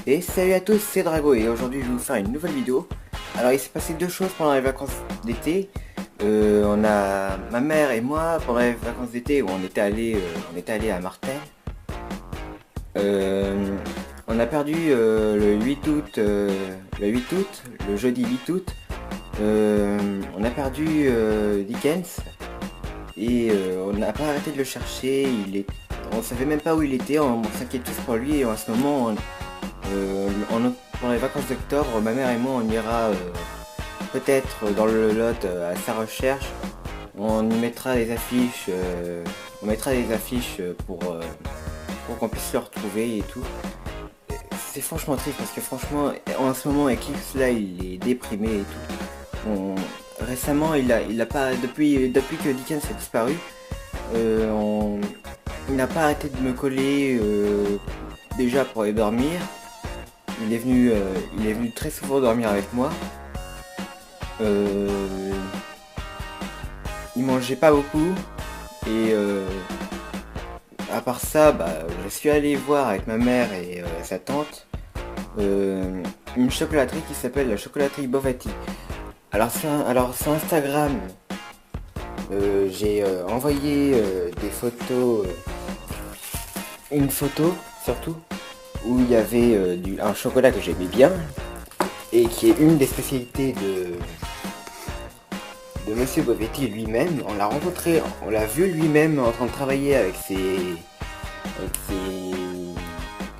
Et salut à tous, c'est Drago et aujourd'hui je vais vous faire une nouvelle vidéo. Alors il s'est passé deux choses pendant les vacances d'été. On a ma mère et moi pendant les vacances d'été où on était allé à Martel. Euh, on a perdu le 8 août, le jeudi 8 août. On a perdu Dickens et on n'a pas arrêté de le chercher. On savait même pas où il était, on s'inquiète tous pour lui et en ce moment pendant les vacances d'octobre, ma mère et moi on ira peut-être dans le Lot à sa recherche. On y mettra des affiches, pour qu'on puisse le retrouver et tout. C'est franchement triste parce que franchement en ce moment Eclipse là il est déprimé et tout. Récemment il a pas depuis que Dickens a disparu, il n'a pas arrêté de me coller déjà pour aller dormir. Il est venu très souvent dormir avec moi. Euh, il mangeait pas beaucoup et à part ça, je suis allé voir avec ma mère et sa tante une chocolaterie qui s'appelle la chocolaterie Bovati. Alors sur Instagram, j'ai envoyé des photos, une photo surtout où il y avait un chocolat que j'aimais bien et qui est une des spécialités de Monsieur Bovetti lui-même. On l'a rencontré, on l'a vu lui-même en train de travailler avec ses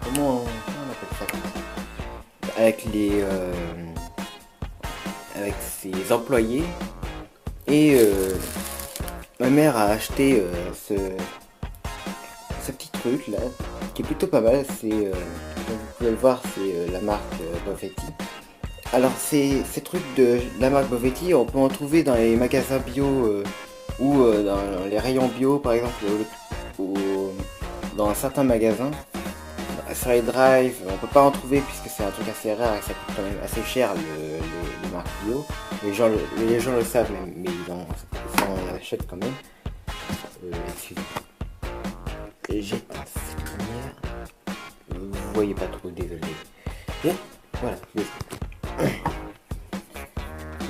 comment on appelle ça, avec ses employés. Et ma mère a acheté ce petit truc là qui est plutôt pas mal. Comme vous pouvez le voir, c'est la marque Bovetti. Alors ces trucs de la marque Bovetti, on peut en trouver dans les magasins bio ou dans les rayons bio par exemple, ou dans certains magasins. Sur les drives, on peut pas en trouver puisque c'est un truc assez rare et ça coûte quand même assez cher les marques bio. Les gens le savent même, mais ils en achètent quand même. Excusez-moi. J'éteins cette lumière. Vous voyez pas trop, désolé. Et voilà, désolé.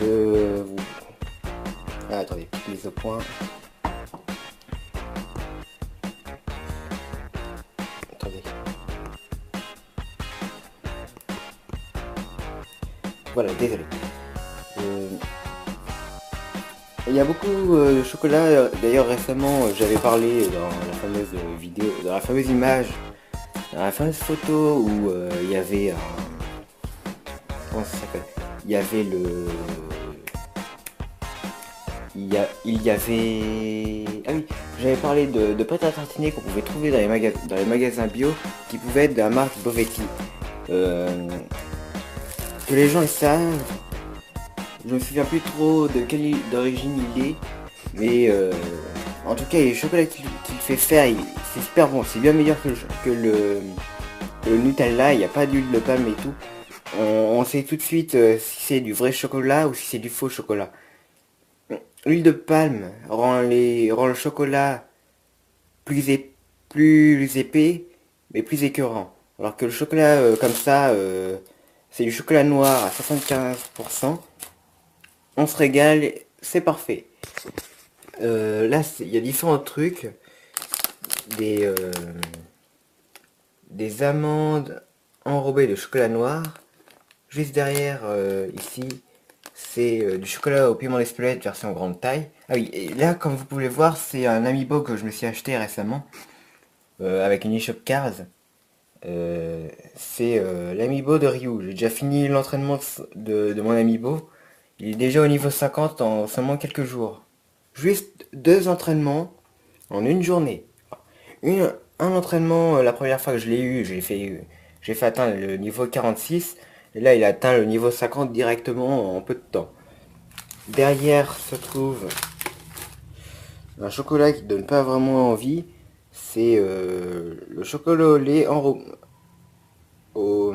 Vous- Ah, attendez, petite mise au point. Attendez. Voilà, désolé. Euh, Il y a beaucoup de chocolat. D'ailleurs, récemment, j'avais parlé dans la fameuse vidéo, dans la fameuse image, dans la fameuse photo où il y avait comment ça s'appelle? Il y avait le, il y avait, ah oui, j'avais parlé de pâte à tartiner qu'on pouvait trouver dans les magasins bio, qui pouvaient être de la marque Bovetti. Euh, que les gens le savent. Je me souviens plus trop de quelle d'origine il est, mais en tout cas les chocolats qu'il fait faire, c'est super bon, c'est bien meilleur que le Nutella, il n'y a pas d'huile de palme et tout. On sait tout de suite si c'est du vrai chocolat ou si c'est du faux chocolat. L'huile de palme rend le chocolat plus épais, mais plus écœurant. Alors que le chocolat comme ça, c'est du chocolat noir à 75%. On se régale, c'est parfait. Là, il y a différents trucs. Des, euh, des amandes enrobées de chocolat noir. Juste derrière, ici, c'est du chocolat au piment d'Espelette version grande taille. Ah oui, et là, comme vous pouvez le voir, c'est un amiibo que je me suis acheté récemment avec une eShop Cars. C'est l'amiibo de Ryu. J'ai déjà fini l'entraînement de mon amiibo. Il est déjà au niveau 50 en seulement quelques jours. Juste deux entraînements en une journée. Un entraînement, la première fois que je l'ai eu, j'ai fait atteindre le niveau 46. Et là, il a atteint le niveau 50 directement en peu de temps. Derrière se trouve un chocolat qui donne pas vraiment envie. C'est le chocolat au lait au,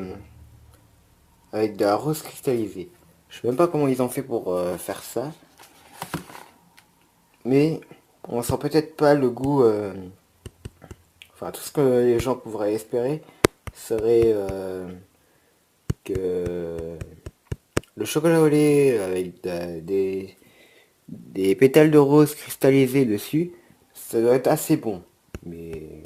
avec de la rose cristallisée. Je sais même pas comment ils ont fait pour faire ça. Mais on sent peut-être pas le goût. Enfin, tout ce que les gens pourraient espérer serait le chocolat au lait avec des pétales de rose cristallisés dessus. Ça doit être assez bon. Mais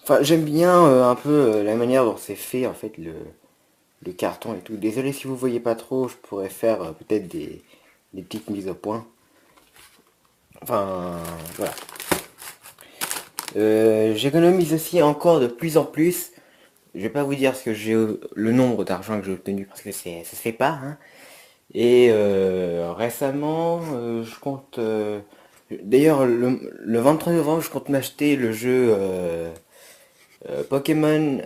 enfin, j'aime bien un peu la manière dont c'est fait en fait le carton et tout. Désolé si vous voyez pas trop, je pourrais faire peut-être des petites mises au point. Enfin, voilà. J'économise aussi encore de plus en plus. Je vais pas vous dire ce que j'ai le nombre d'argent que j'ai obtenu parce que ça se fait pas, hein. Et récemment, je compte. D'ailleurs, le 23 novembre, je compte m'acheter le jeu Pokémon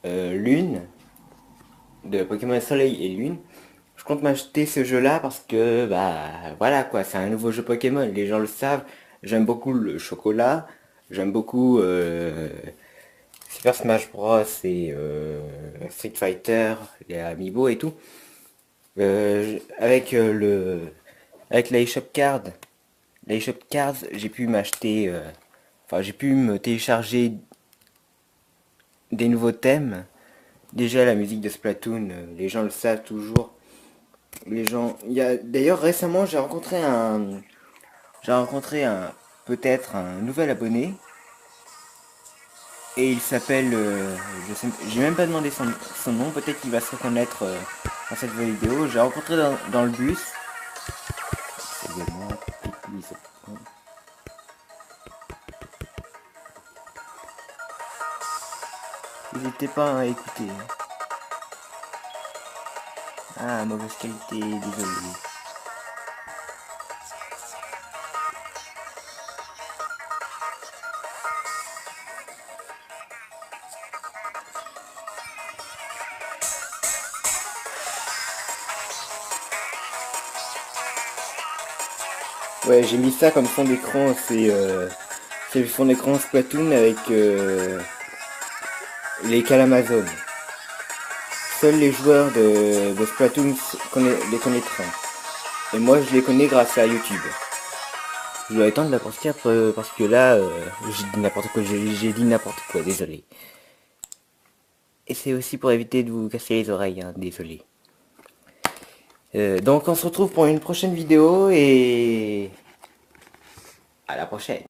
Lune, de Pokémon Soleil et Lune. Je compte m'acheter ce jeu-là parce que, bah, voilà quoi, c'est un nouveau jeu Pokémon. Les gens le savent. J'aime beaucoup le chocolat. J'aime beaucoup Super Smash Bros. Et Street Fighter, les Amiibo et tout. Avec la eShop Card, j'ai pu m'acheter, enfin j'ai pu me télécharger des nouveaux thèmes. Déjà la musique de Splatoon, les gens le savent toujours. Il y a d'ailleurs récemment j'ai rencontré un peut-être un nouvel abonné et il s'appelle, je sais, j'ai même pas demandé son nom, peut-être qu'il va se reconnaître dans cette vidéo. J'ai rencontré dans le bus. Excusez-moi, petite mise au point. N'hésitez pas à écouter. Ah, mauvaise qualité, désolé. Ouais, j'ai mis ça comme fond d'écran, c'est le fond d'écran Splatoon avec les calamazones. Seuls les joueurs de Splatoon les connaîtront. Et moi, je les connais grâce à YouTube. Je dois étendre la partie après, parce que là, j'ai dit n'importe quoi, j'ai dit n'importe quoi, désolé. Et c'est aussi pour éviter de vous casser les oreilles, hein, désolé. Donc on se retrouve pour une prochaine vidéo et à la prochaine.